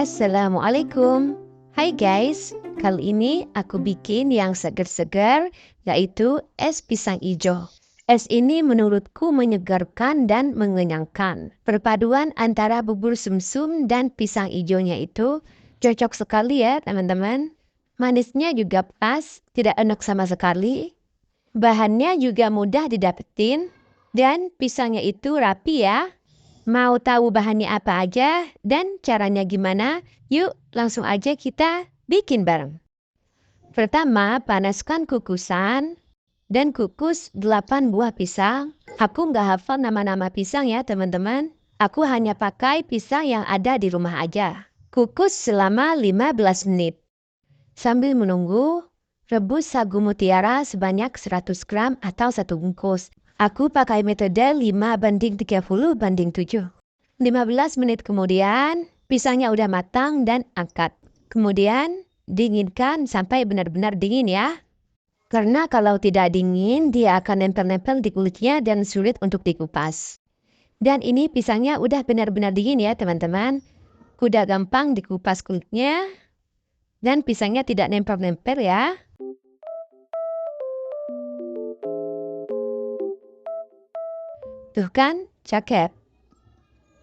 Assalamualaikum. Hai guys, kali ini aku bikin yang segar-segar, yaitu es pisang hijau. Es ini menurutku menyegarkan dan mengenyangkan. Perpaduan antara bubur sumsum dan pisang hijaunya itu cocok sekali ya teman-teman. Manisnya juga pas, tidak enak sama sekali. Bahannya juga mudah didapetin, dan pisangnya itu rapi ya. Mau tahu bahannya apa aja dan caranya gimana? Yuk langsung aja kita bikin bareng. Pertama, panaskan kukusan dan kukus 8 buah pisang. Aku nggak hafal nama-nama pisang ya teman-teman. Aku hanya pakai pisang yang ada di rumah aja. Kukus selama 15 menit. Sambil menunggu, rebus sagu mutiara sebanyak 100 gram atau 1 bungkus. Aku pakai metode 5:30:7. 15 menit kemudian, pisangnya udah matang dan angkat. Kemudian, dinginkan sampai benar-benar dingin ya. Karena kalau tidak dingin, dia akan nempel-nempel di kulitnya dan sulit untuk dikupas. Dan ini pisangnya udah benar-benar dingin ya teman-teman. Udah gampang dikupas kulitnya. Dan pisangnya tidak nempel-nempel ya. Tuh kan, cakep.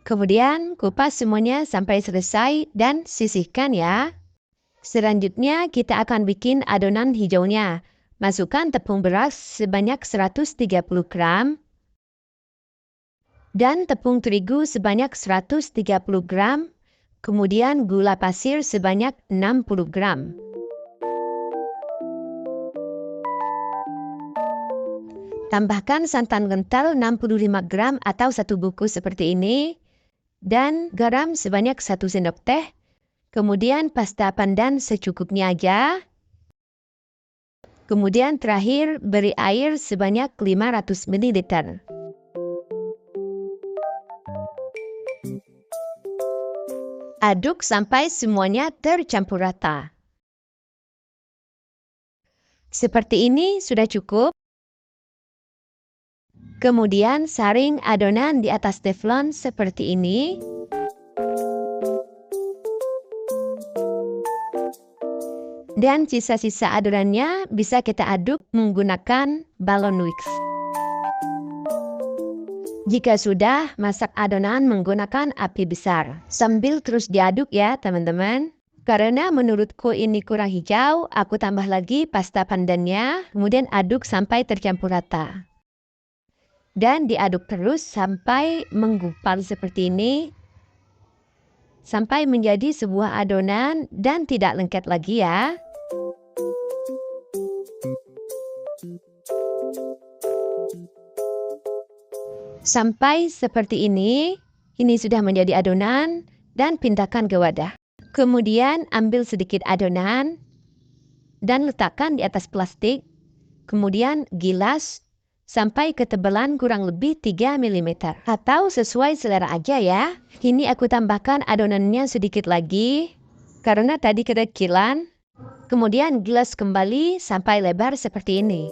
Kemudian kupas semuanya sampai selesai dan sisihkan ya. Selanjutnya kita akan bikin adonan hijaunya. Masukkan tepung beras sebanyak 130 gram. Dan tepung terigu sebanyak 130 gram. Kemudian gula pasir sebanyak 60 gram. Tambahkan santan kental 65 gram atau 1 bungkus seperti ini. Dan garam sebanyak 1 sendok teh. Kemudian pasta pandan secukupnya aja. Kemudian terakhir beri air sebanyak 500 ml. Aduk sampai semuanya tercampur rata. Seperti ini sudah cukup. Kemudian saring adonan di atas teflon seperti ini. Dan sisa-sisa adonannya bisa kita aduk menggunakan balon wax. Jika sudah, masak adonan menggunakan api besar. Sambil terus diaduk ya teman-teman. Karena menurutku ini kurang hijau, aku tambah lagi pasta pandannya. Kemudian aduk sampai tercampur rata. Dan diaduk terus sampai menggumpal seperti ini. Sampai menjadi sebuah adonan dan tidak lengket lagi ya. Sampai seperti ini sudah menjadi adonan dan pindahkan ke wadah. Kemudian ambil sedikit adonan dan letakkan di atas plastik. Kemudian gilas sampai ketebalan kurang lebih 3 mm. Atau sesuai selera aja ya. Ini aku tambahkan adonannya sedikit lagi. Karena tadi kekilan. Kemudian gilas kembali sampai lebar seperti ini.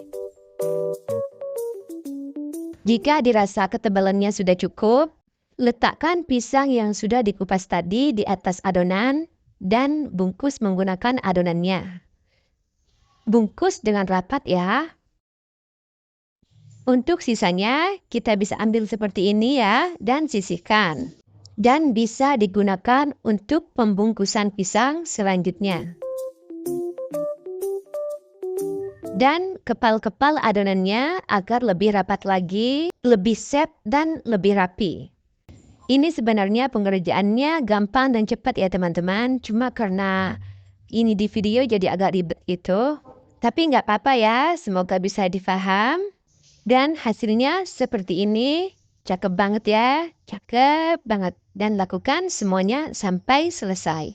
Jika dirasa ketebalannya sudah cukup, letakkan pisang yang sudah dikupas tadi di atas adonan dan bungkus menggunakan adonannya. Bungkus dengan rapat ya. Untuk sisanya, kita bisa ambil seperti ini ya dan sisihkan. Dan bisa digunakan untuk pembungkusan pisang selanjutnya. Dan kepal-kepal adonannya agar lebih rapat lagi, lebih set dan lebih rapi. Ini sebenarnya pengerjaannya gampang dan cepat ya teman-teman. Cuma karena ini di video jadi agak ribet gitu. Tapi nggak apa-apa ya, semoga bisa difaham. Dan hasilnya seperti ini, cakep banget ya, cakep banget. Dan lakukan semuanya sampai selesai.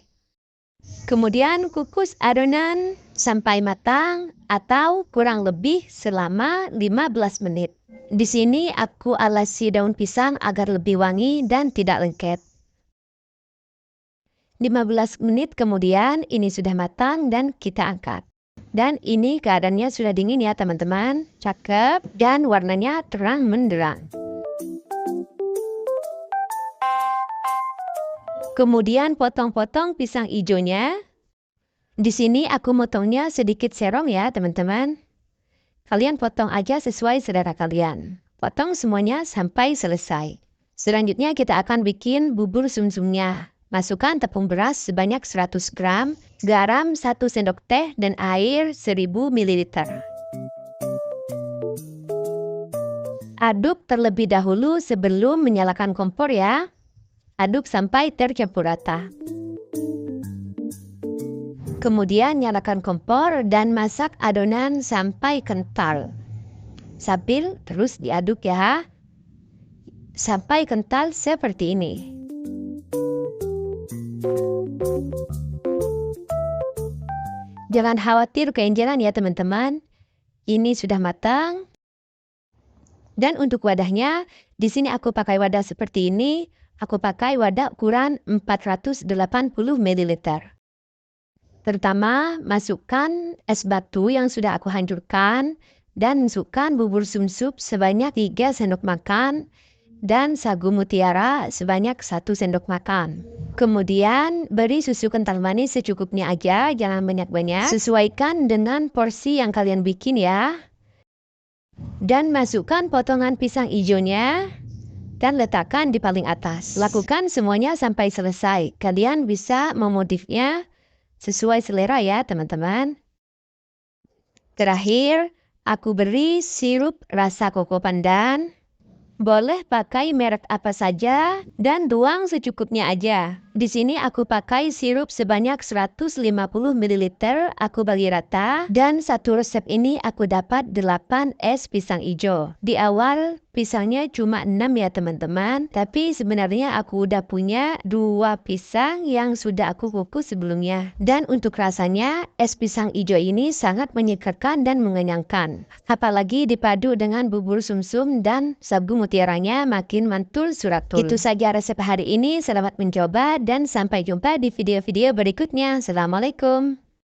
Kemudian kukus adonan sampai matang atau kurang lebih selama 15 menit. Di sini aku alasi daun pisang agar lebih wangi dan tidak lengket. 15 menit kemudian ini sudah matang dan kita angkat. Dan ini keadaannya sudah dingin ya teman-teman. Cakep dan warnanya terang menderang. Kemudian potong-potong pisang hijaunya. Di sini aku motongnya sedikit serong ya teman-teman. Kalian potong aja sesuai selera kalian. Potong semuanya sampai selesai. Selanjutnya kita akan bikin bubur sum-sumnya. Masukkan tepung beras sebanyak 100 gram, garam 1 sendok teh, dan air 1000 ml. Aduk terlebih dahulu sebelum menyalakan kompor ya. Aduk sampai tercampur rata. Kemudian nyalakan kompor dan masak adonan sampai kental. Sambil terus diaduk ya. Sampai kental seperti ini. Jangan khawatir keenceran ya teman-teman. Ini sudah matang. Dan untuk wadahnya, di sini aku pakai wadah seperti ini. Aku pakai wadah ukuran 480 ml. Pertama, masukkan es batu yang sudah aku hancurkan dan masukkan bubur sum-sum sebanyak 3 sendok makan dan sagu mutiara sebanyak 1 sendok makan. Kemudian, beri susu kental manis secukupnya aja, jangan banyak-banyak. Sesuaikan dengan porsi yang kalian bikin ya. Dan masukkan potongan pisang hijaunya dan letakkan di paling atas. Lakukan semuanya sampai selesai. Kalian bisa memodifnya sesuai selera ya teman-teman. Terakhir, aku beri sirup rasa koko pandan. Boleh pakai merek apa saja dan tuang secukupnya aja. Di sini aku pakai sirup sebanyak 150 ml, aku bagi rata. Dan satu resep ini aku dapat 8 es pisang hijau. Di awal pisangnya cuma 6 ya teman-teman. Tapi sebenarnya aku udah punya 2 pisang yang sudah aku kukus sebelumnya. Dan untuk rasanya, es pisang hijau ini sangat menyegarkan dan mengenyangkan. Apalagi dipadu dengan bubur sum-sum dan sagu mutiaranya makin mantul suratul. Itu saja resep hari ini, selamat mencoba dan sampai jumpa di video-video berikutnya. Assalamualaikum.